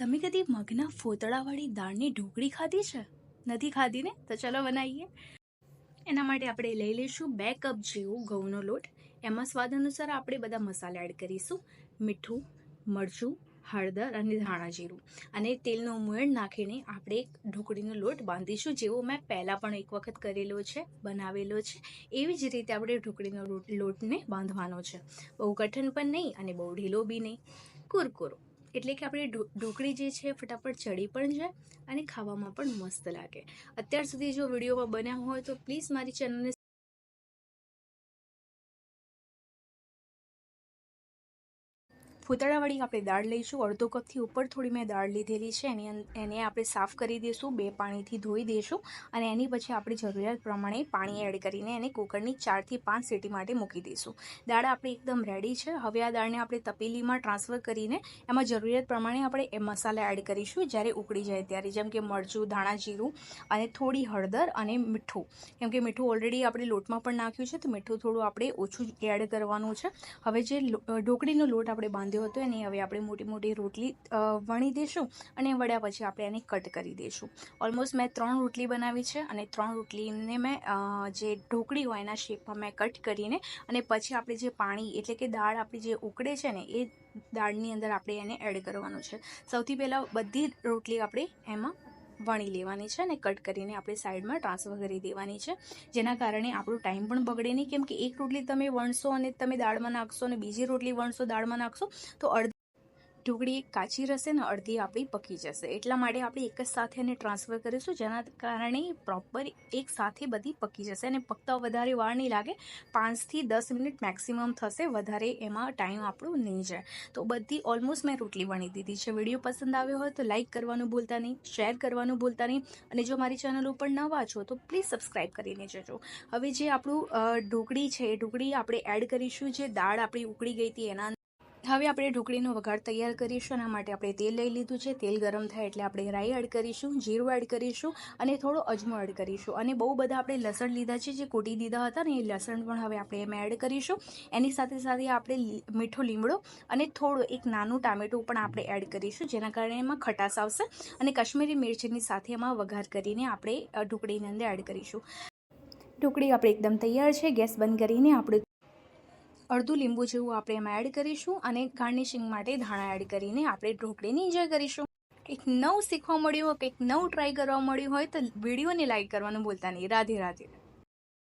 તમે કદી મગના ફોતળાવાળી દાળની ઢોકળી ખાધી છે? નથી ખાધી ને? તો ચલો બનાવીએ. એના માટે આપણે લઈ લઈશું 2 કપ જેવું ઘઉંનો લોટ. એમાં સ્વાદ અનુસાર આપણે બધા મસાલા એડ કરીશું: મીઠું, મરચું, હળદર અને ધાણા જીરું. અને તેલનો મોણ નાખીને આપણે ઢોકળીનો લોટ બાંધીશું, જેવો મેં પહેલાં પણ એક વખત કરેલો છે, બનાવેલો છે. એવી જ રીતે આપણે ઢોકળીનો લોટને બાંધવાનો છે. બહુ કઠણ પણ નહીં અને બહુ ઢીલો બી નહીં, કુરકુરો. એટલે કે આપણે ઢોકળી જે છે ફટાફટ ચડી પણ જાય અને ખાવામાં પણ મસ્ત લાગે. અત્યાર સુધી જો વિડીયોમાં બન્યા હોય તો પ્લીઝ મારી ચેનલને ફૂતળાવાળી આપણે દાળ લઈશું. અડધો કપથી ઉપર થોડી મેં દાળ લીધેલી છે. એને આપણે સાફ કરી દઈશું, 2 પાણીથી ધોઈ દઈશું અને એની પછી આપણે જરૂરિયાત પ્રમાણે પાણી એડ કરીને એને કુકરની 4 થી 5 સીટી માટે મૂકી દઈશું. દાળ આપણી એકદમ રેડી છે. હવે આ દાળને આપણે તપેલીમાં ટ્રાન્સફર કરીને એમાં જરૂરિયાત પ્રમાણે આપણે એ મસાલા એડ કરીશું જ્યારે ઉકળી જાય ત્યારે, જેમ કે મરચું, ધાણા જીરું અને થોડી હળદર અને મીઠું. કેમ કે મીઠું ઓલરેડી આપણે લોટમાં પણ નાખ્યું છે, તો મીઠું થોડું આપણે ઓછું એડ કરવાનું છે. હવે જે ઢોકળીનો લોટ આપણે બાંધ્યો હતો એને હવે આપણે મોટી મોટી રોટલી વણી દઈશું અને વળ્યા પછી આપણે એને કટ કરી દઈશું. ઓલમોસ્ટ મેં 3 રોટલી બનાવી છે અને 3 રોટલીને મેં જે ઢોકળી હોય એના શેપમાં મેં કટ કરીને અને પછી આપણે જે પાણી એટલે કે દાળ આપણી જે ઉકળે છે ને એ દાળની અંદર આપણે એને એડ કરવાનું છે. સૌથી પહેલાં બધી રોટલી આપણે એમાં વણી લેવાની છે અને કટ કરીને આપણે સાઈડમાં ટ્રાન્સફર કરી દેવાની છે, જેના કારણે આપણો ટાઈમ પણ બગડે નહીં. કેમ કે એક રોટલી તમે વણશો અને તમે દાળમાં નાખશો અને બીજી રોટલી વણશો દાળમાં નાખશો તો અડધી ઢોકળી કાચી રહેશે ને અડધી આપણી પકી જશે. એટલા માટે આપણે એક જ સાથે એને ટ્રાન્સફર કરીશું, જેના કારણે પ્રોપર એક સાથે બધી પકી જશે અને પકતા વધારે વાર નહીં લાગે. 5 થી 10 મિનિટ મેક્સિમમ થશે, વધારે એમાં ટાઈમ આપણો નહીં જાય. તો બધી ઓલમોસ્ટ મેં રોટલી વણી દીધી છે. વિડીયો પસંદ આવ્યો હોય તો લાઇક કરવાનું ભૂલતા નહીં, શેર કરવાનું ભૂલતા નહીં અને જો મારી ચેનલ ઉપર નવા છો તો પ્લીઝ સબસ્ક્રાઈબ કરીને જજો. હવે જે આપણું ઢોકળી છે એ ઢોકળી આપણે એડ કરીશું. જે દાળ આપણી ઉકળી ગઈ હતી એના હવે આપણે ઢોકળીનો વઘાર તૈયાર કરીશું. એના માટે આપણે તેલ લઈ લીધું છે. તેલ ગરમ થાય એટલે આપણે રાઈ એડ કરીશું, જીરું એડ કરીશું અને થોડો અજમો એડ કરીશું. અને બહુ બધા આપણે લસણ લીધા છે, જે કૂટી દીધા હતા ને એ લસણ પણ હવે આપણે એમાં એડ કરીશું. એની સાથે સાથે આપણે મીઠો લીમડો અને થોડું એક નાનું ટામેટું પણ આપણે એડ કરીશું, જેના કારણે એમાં ખટાશ આવશે. અને કાશ્મીરી મિરચીની સાથે એમાં વઘાર કરીને આપણે ઢોકળીની અંદર એડ કરીશું. ઢોકળી આપણે એકદમ તૈયાર છે. ગેસ બંધ કરીને આપણે અડધું લીંબુ જેવું આપણે એમાં એડ કરીશું અને ગાર્નિશિંગ માટે ધાણા એડ કરીને આપણે ઢોકળીને એન્જોય કરીશું. કંઈક નવું શીખવા મળ્યું હોય, કંઈક નવું ટ્રાય કરવા મળ્યું હોય તો વિડીયોને લાઈક કરવાનું ભૂલતા નહીં. રાધે રાધે.